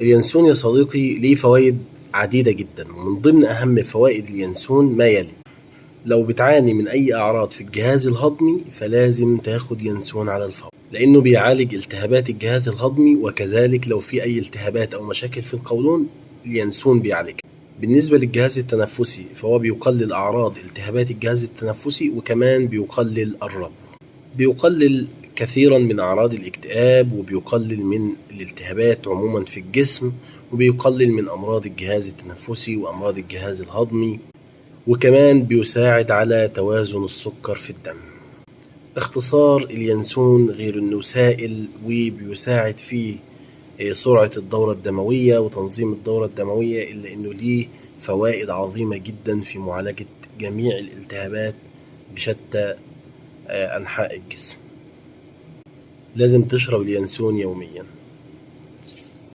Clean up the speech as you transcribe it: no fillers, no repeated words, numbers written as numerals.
اليانسون يا صديقي ليه فوائد عديدة جدا، ومن ضمن أهم فوائد اليانسون ما يلي: لو بتعاني من أي أعراض في الجهاز الهضمي فلازم تاخد ينسون على الفور، لأنه بيعالج التهابات الجهاز الهضمي، وكذلك لو في أي التهابات أو مشاكل في القولون اليانسون بيعالجها. بالنسبة للجهاز التنفسي فهو بيقلل أعراض التهابات الجهاز التنفسي، وكمان بيقلل الربو، بيقلل كثيرا من أعراض الاكتئاب، وبيقلل من الالتهابات عموما في الجسم، وبيقلل من أمراض الجهاز التنفسي وأمراض الجهاز الهضمي، وكمان بيساعد على توازن السكر في الدم. باختصار اليانسون غير انه سائل وبيساعد في سرعة الدورة الدموية وتنظيم الدورة الدموية، إلا إنه ليه فوائد عظيمة جدا في معالجة جميع الالتهابات بشتى أنحاء الجسم. لازم تشرب اليانسون يوميا.